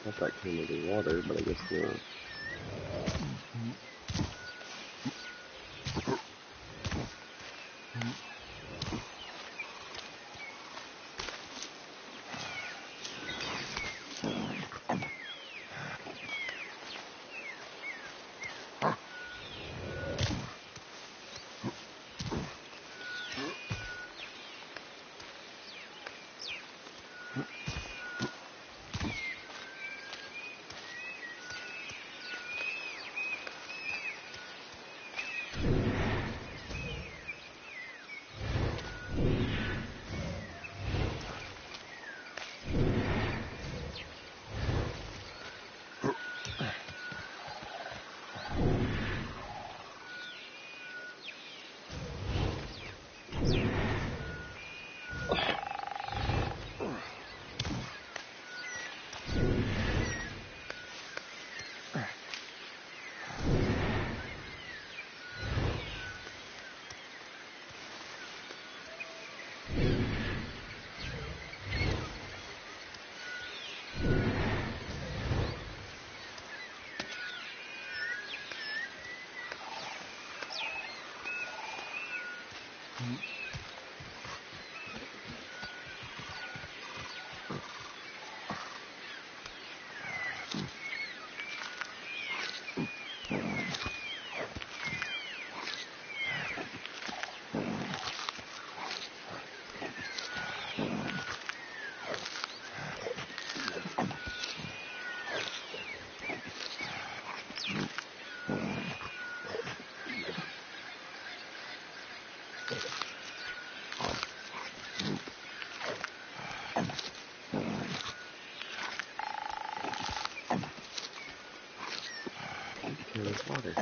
I thought that came with the water, but I guess not. There's water.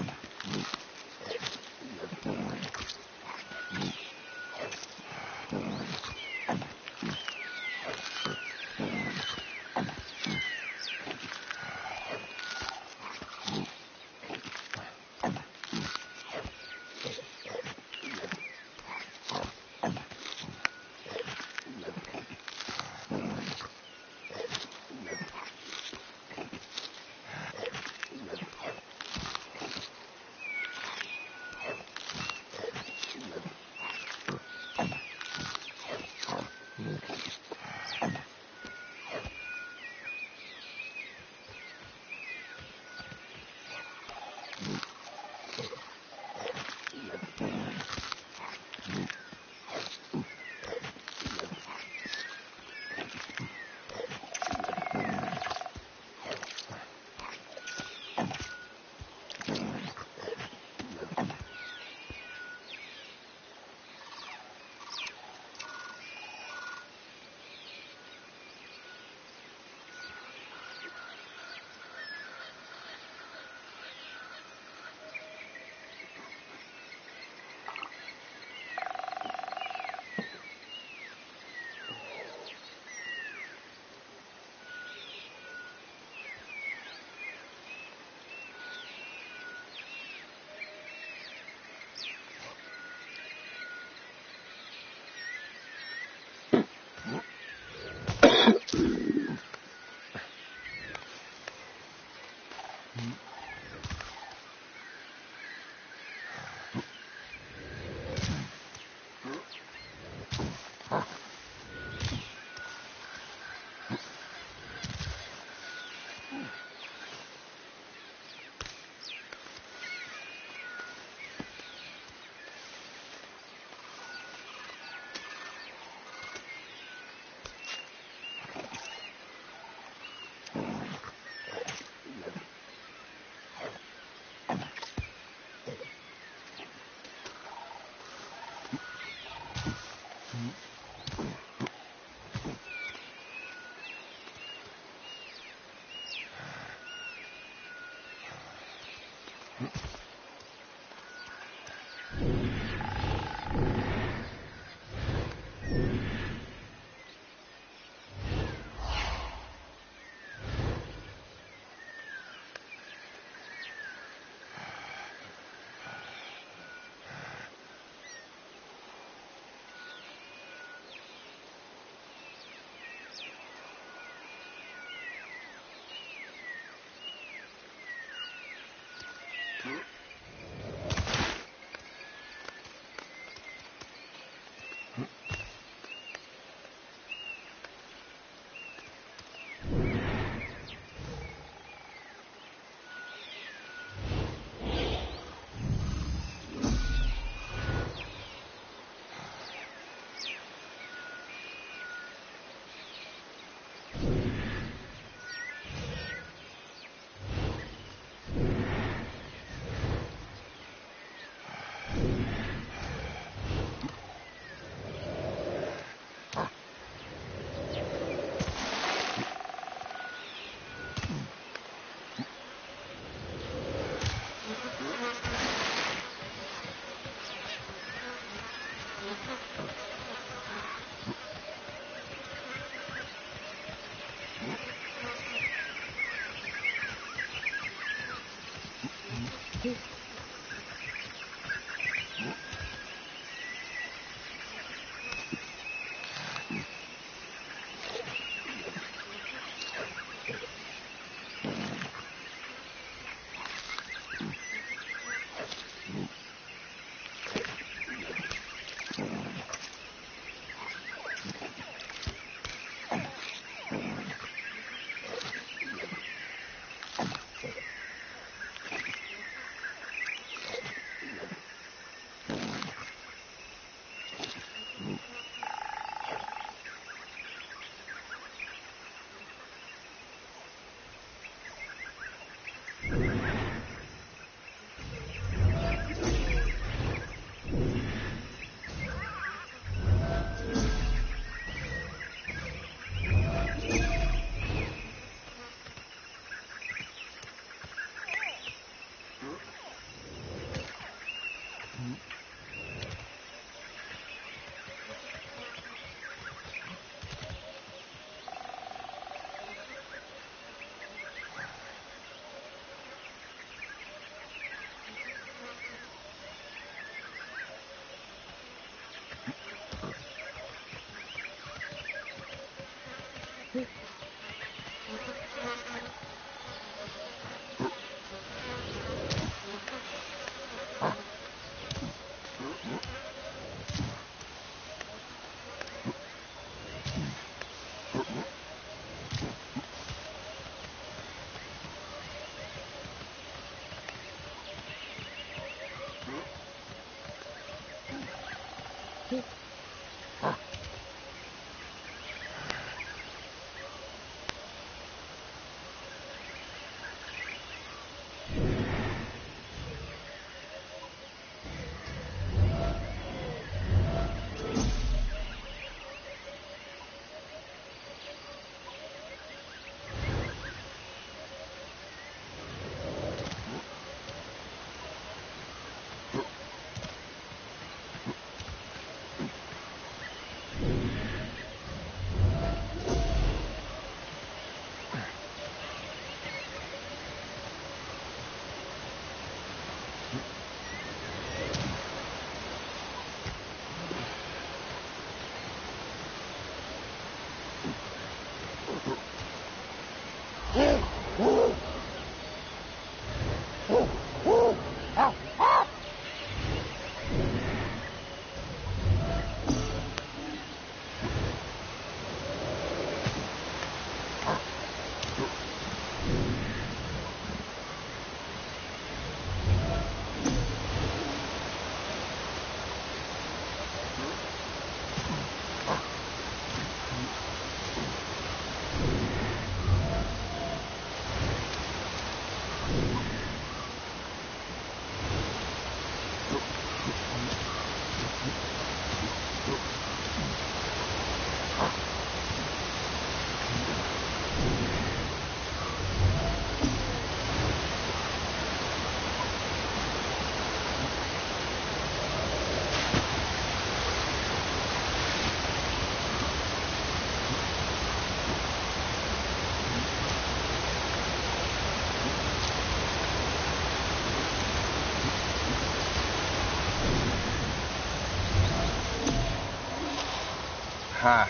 Ha!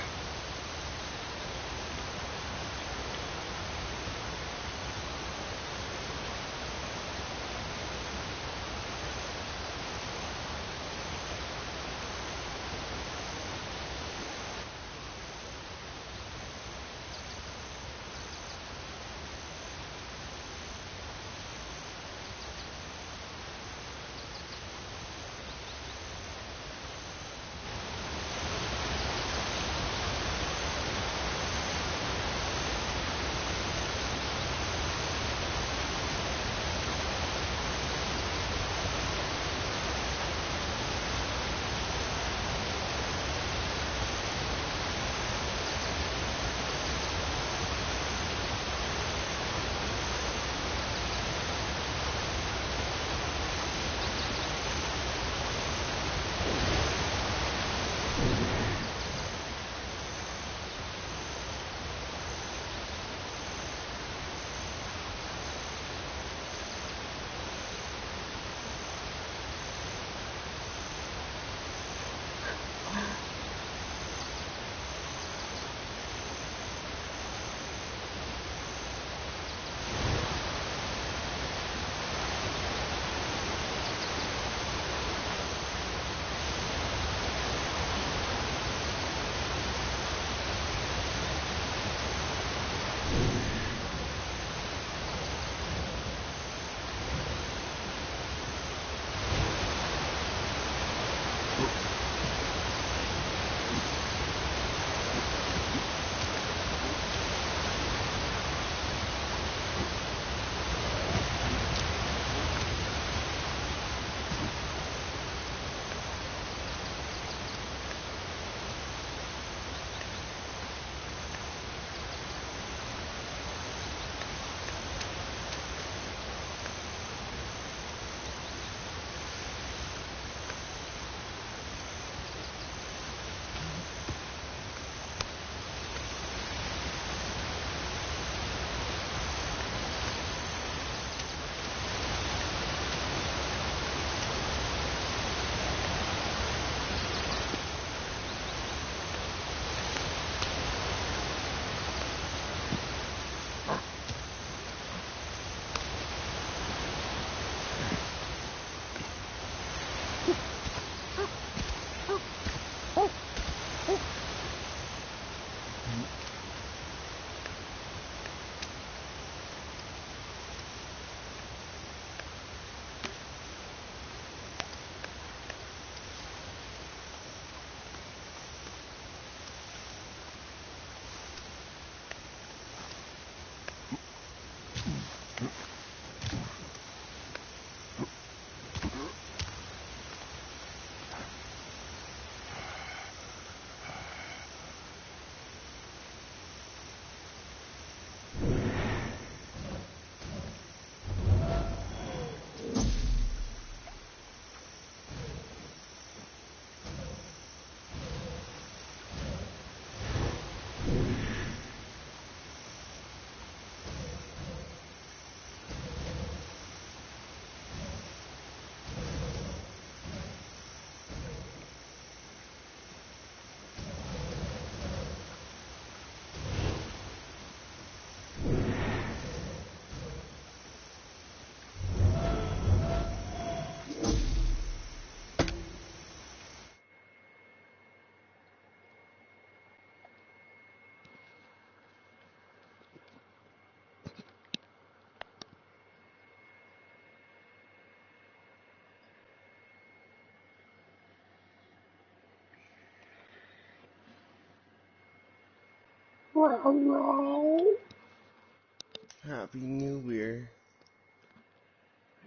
Happy New Year.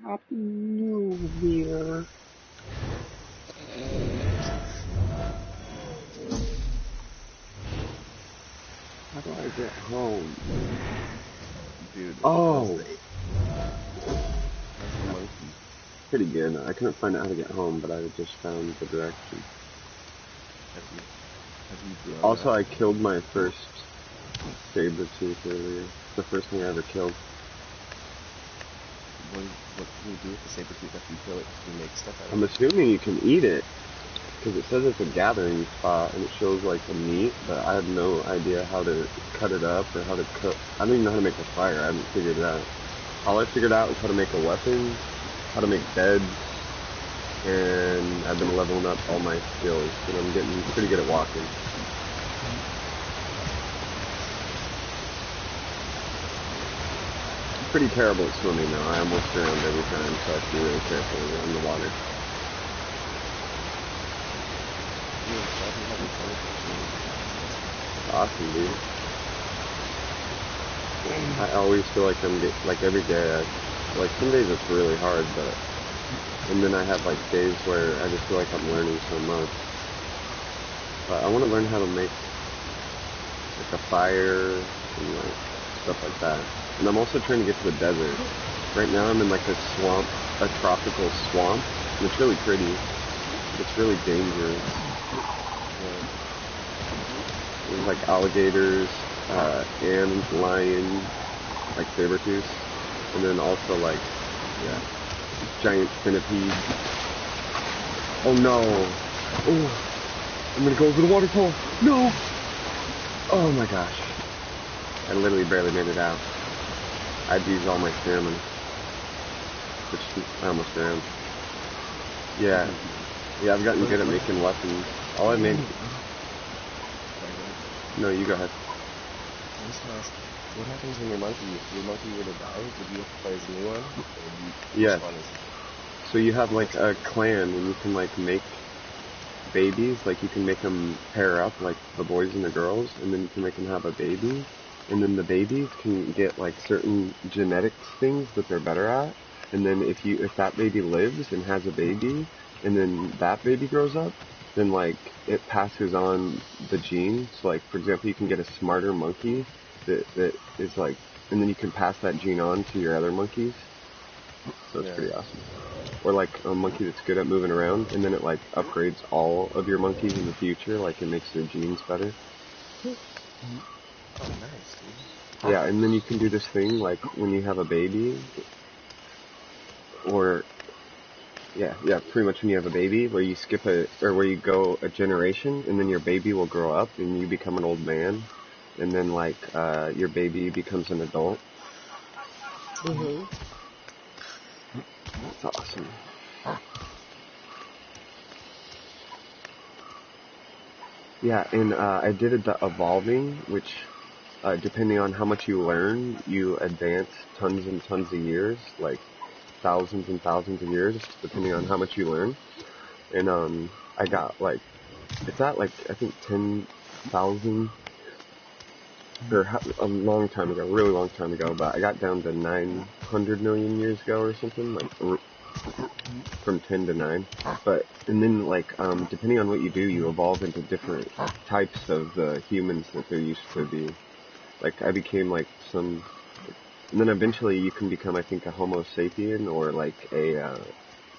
Happy New Year. How do I get home? Dude, Oh, how's the monkey? pretty good. I couldn't find out how to get home, but I just found the direction. Have you blown Also, up? I killed my first saber tooth earlier. The first thing I ever killed. What can you do with the saber tooth after you kill it? Can you make stuff out of I'm it? assuming you can eat it. Because it says it's a gathering spot and it shows like the meat, but I have no idea how to cut it up or how to cook. I don't even know how to make a fire. I haven't figured it out. All I figured out is how to make a weapon, how to make beds, and I've been leveling up all my skills, and I'm getting pretty good at walking. I'm pretty terrible at swimming though. I almost drowned every time, so I have to be really careful in the water. Awesome, dude. I always feel like like every day, like some days it's really hard, and then I have like days where I just feel like I'm learning so much. But I want to learn how to make like a fire and like stuff like that. And I'm also trying to get to the desert. Right now I'm in like a swamp, a tropical swamp, and it's really pretty. It's really dangerous. There's like alligators, and lions, like saber-tooths, and then also like, yeah, giant centipedes. Oh no! Oh, I'm gonna go over the waterfall. No! Oh my gosh! I literally barely made it out. I'd used all my stamina, which I almost drowned. Yeah, I've gotten good at making weapons. All I made. No, you go ahead. I was gonna ask, what happens when your monkey were to die? Would you have to play as a new one? Or you Yes. spawn as... So you have like a clan, and you can like make babies. Like you can make them pair up, like the boys and the girls, and then you can make them have a baby. And then the babies can get like certain genetics things that they're better at. And then if that baby lives and has a baby, and then that baby grows up, then like it passes on the genes. So like for example, you can get a smarter monkey that is like, and then you can pass that gene on to your other monkeys. So it's pretty awesome. Or like a monkey that's good at moving around, and then it like upgrades all of your monkeys in the future. Like it makes their genes better. Oh, nice, dude. Yeah, and then you can do this thing like when you have a baby, or yeah, pretty much when you have a baby, where you where you go a generation, and then your baby will grow up, and you become an old man, and then like your baby becomes an adult. Mm-hmm. That's awesome. Yeah, and I did the evolving, which depending on how much you learn, you advance tons and tons of years, like thousands and thousands of years, depending on how much you learn. And I got like, it's at like, I think 10,000, or a long time ago, really long time ago, but I got down to 900 million years ago or something, like from 10 to 9. And then like, depending on what you do, you evolve into different types of the humans that there used to be. Like I became like and then eventually you can become, I think, a Homo sapien, or like a,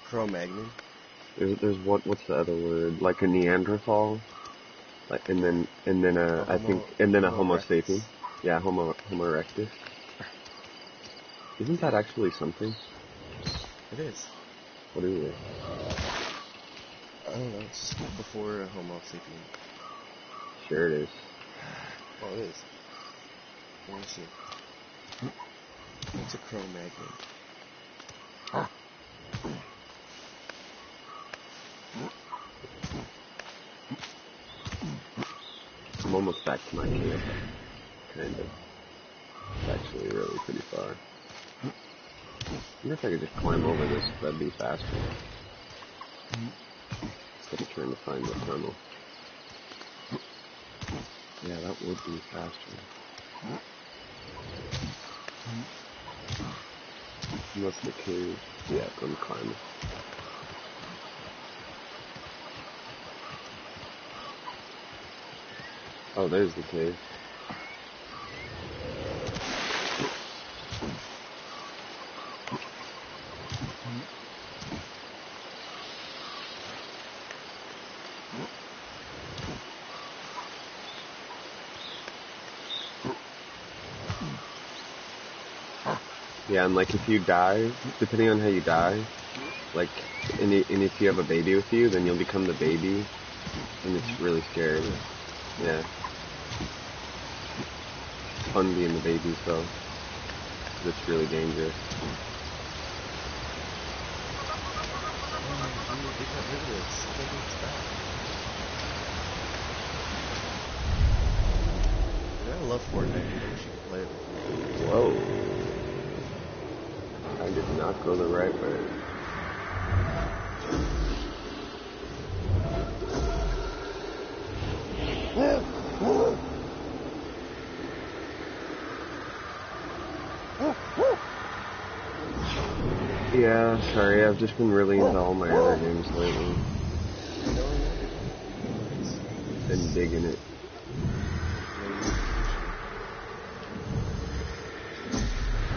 Cro-Magnon. there's what's the other word? Like a Neanderthal. Like, and then I think, and then a Homo sapien. Yeah, Homo erectus. Isn't that actually something? It is. What is it? I don't know, it's before a Homo sapien. Sure it is. Oh, it is. Let me see. It's a Cro-Magnon. I'm almost back to my camp. Kind of. It's actually really pretty far. I wonder if I could just climb over this, that'd be faster. Instead of trying to find the tunnel. Yeah, that would be faster. Unless the cave. Yeah, I'm climbing. Oh, there's the cave. Yeah, and like if you die, depending on how you die, like, and if you have a baby with you, then you'll become the baby, and it's really scary. Really? Yeah. It's fun being the babies though, 'cause it's really dangerous. Oh, dude, they got rid of this. I can't believe it's back. Dude, I love Fortnite. I wish you could play it with me. Whoa. I did not go the right way. Yeah, sorry, I've just been really into all my other games lately. No, Been digging it.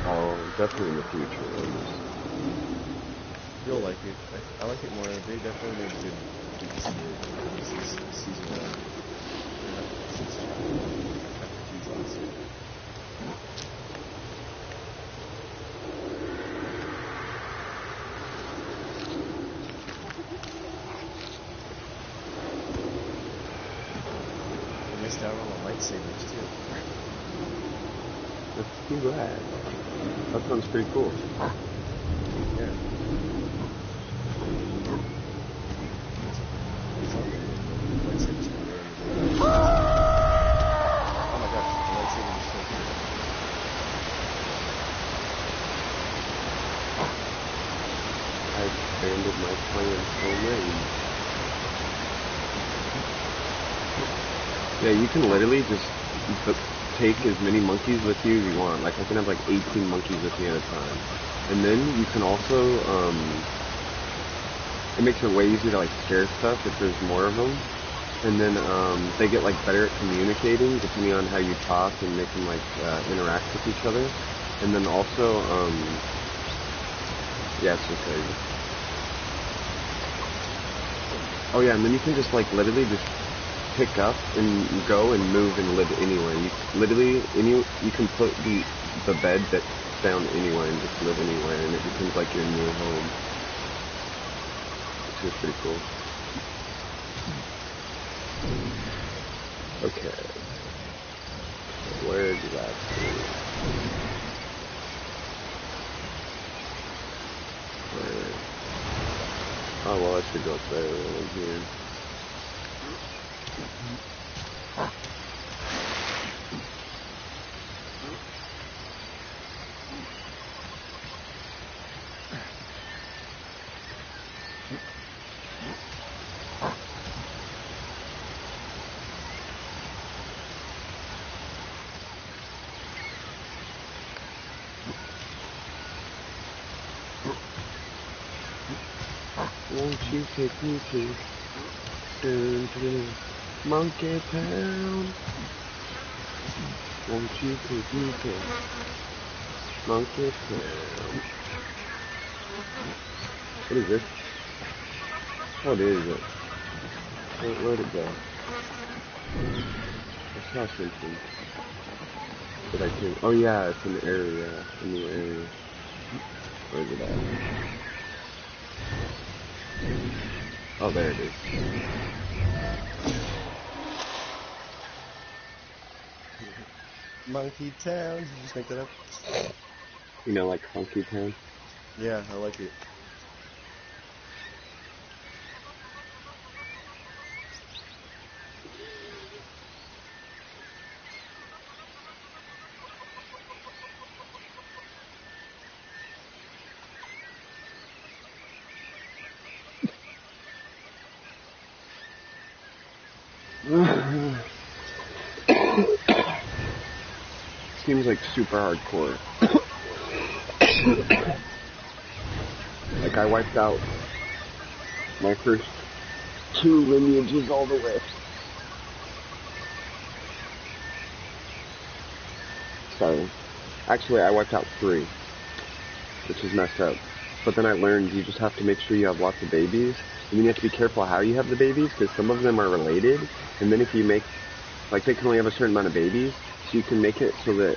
Oh, definitely in the future. you'll like it. I like it more. They definitely made good season 1. Not season 2. After seasons. They missed out on the lightsabers too. That's too bad. That sounds pretty cool. Yeah. It's all good. Lightsabers can ruin the game. Oh my gosh, the lightsaber is so good. I expanded my plan's whole range. Yeah, you can literally just take as many monkeys with you as you want. Like, I can have like 18 monkeys with me at a time. And then you can also, it makes it way easier to like scare stuff if there's more of them. And then they get like better at communicating depending on how you talk, and they can like interact with each other. And then also, yeah, it's just crazy. Oh yeah, and then you can just like literally just pick up and go and move and live anywhere. You literally you can put the bed that's down anywhere and just live anywhere, and it becomes like your new home. Which is pretty cool. Okay. Where did that go? Where? Oh well, I should go up there right here. Won't you take me to Monkey Town? Won't you take me to Monkey Town? What is this? What is it? Where'd it go? I saw something. But I can't. Oh yeah, it's an area. A new area. Where is it at? Oh, there it is. Monkey Town. Did you just make that up? You know, like Funky Town? Yeah, I like it. Seems like super hardcore. Like I wiped out my first 2 lineages all the way. Sorry. Actually, I wiped out 3, which is messed up. But then I learned you just have to make sure you have lots of babies. And then you have to be careful how you have the babies, because some of them are related. And then if you make, like, they can only have a certain amount of babies, so you can make it so that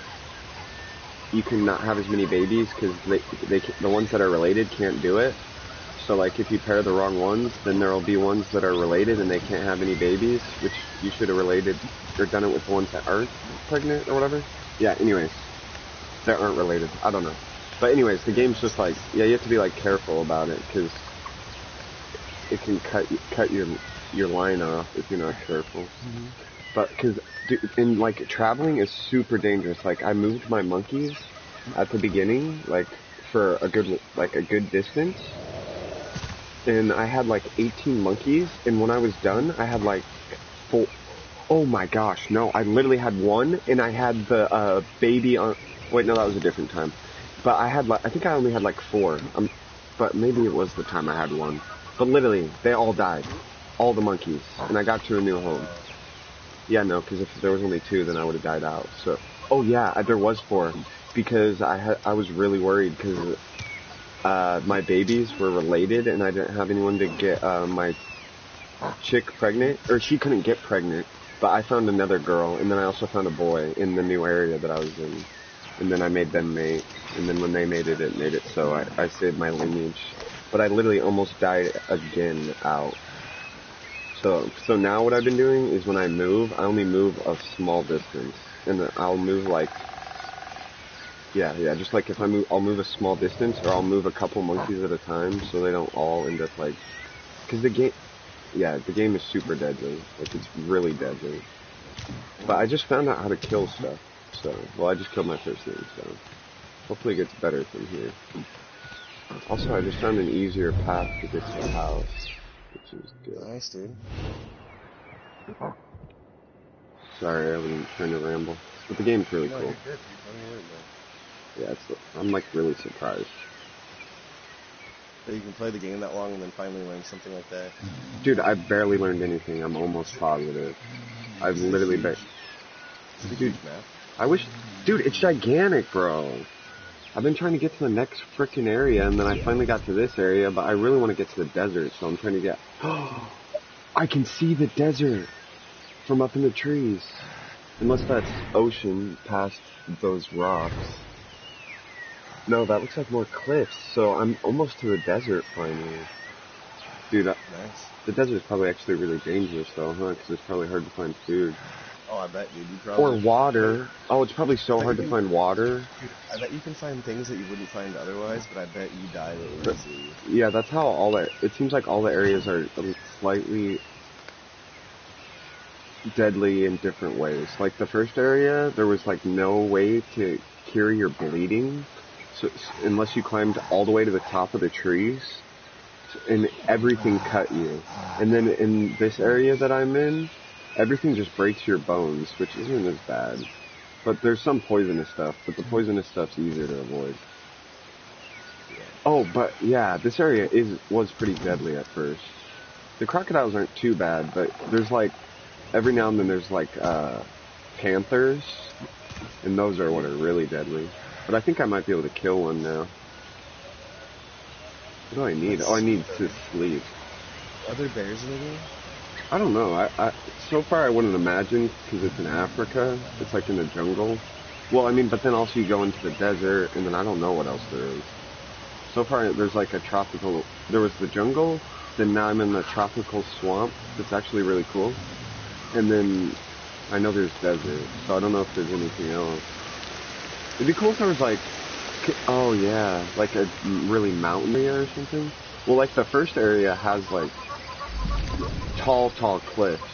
you can not have as many babies because the ones that are related can't do it. So like if you pair the wrong ones, then there will be ones that are related and they can't have any babies, which you should have related or done it with the ones that aren't pregnant or whatever. Yeah, anyways, that aren't related. I don't know. But anyways, the game's just like, yeah, you have to be like careful about it because it can cut your line off if you're not careful. But because in like traveling is super dangerous. Like I moved my monkeys at the beginning, like for a good distance, and I had like 18 monkeys. And when I was done, I had like four. Oh my gosh, no! I literally had one, and I had the baby on. Wait, no, that was a different time. But I had like I think I only had like four. But maybe it was the time I had one. But literally, they all died, all the monkeys, and I got to a new home. Yeah, no, because if there was only two, then I would have died out. So, oh yeah, there was four, because I was really worried because my babies were related, and I didn't have anyone to get my chick pregnant, or she couldn't get pregnant. But I found another girl, and then I also found a boy in the new area that I was in, and then I made them mate, and then when they mated, it made it so I saved my lineage. But I literally almost died again out. So now what I've been doing is when I move, I only move a small distance, and I'll move like, yeah, just like if I'll move a small distance, or I'll move a couple monkeys at a time, so they don't all end up like, because the game is super deadly, like it's really deadly. But I just found out how to kill stuff, so, well, I just killed my first thing, so hopefully it gets better from here. Also, I just found an easier path to get to the house, which is good. Nice, dude. Sorry, I wasn't trying to ramble. But the game's really cool. You're good, dude. Yeah, I'm like really surprised. That you can play the game that long and then finally learn something like that. Dude, I barely learned anything. I'm almost positive. I've literally Dude, I wish... Dude, it's gigantic, bro. I've been trying to get to the next frickin' area, and then I finally got to this area, but I really want to get to the desert, so I'm trying to get... I can see the desert from up in the trees. Unless that's ocean past those rocks. No, that looks like more cliffs, so I'm almost to the desert finally. Dude, nice. The desert is probably actually really dangerous though, huh? Because it's probably hard to find food. Oh, I bet, dude. You probably... Or water. Oh, it's probably so hard to find water. Dude, I bet you can find things that you wouldn't find otherwise, but I bet you die really easily. Yeah, that's how it seems like all the areas are slightly deadly in different ways. Like the first area, there was like no way to cure your bleeding, so unless you climbed all the way to the top of the trees, and everything cut you. And then in this area that I'm in, everything just breaks your bones, which isn't as bad. But there's some poisonous stuff, but the poisonous stuff's easier to avoid. Oh, but yeah, this area was pretty deadly at first. The crocodiles aren't too bad, but there's like, every now and then there's like, panthers, and those are what are really deadly. But I think I might be able to kill one now. What do I need? Oh, I need to sleep. Are there bears in the game? I don't know. So far I wouldn't imagine, because it's in Africa. It's like in the jungle. Well, I mean, but then also you go into the desert, and then I don't know what else there is. So far there's like a tropical, there was the jungle, then now I'm in the tropical swamp. It's actually really cool. And then I know there's desert, so I don't know if there's anything else. It'd be cool if there was like, oh yeah, like a really mountain area or something. Well, like the first area has like tall cliffs,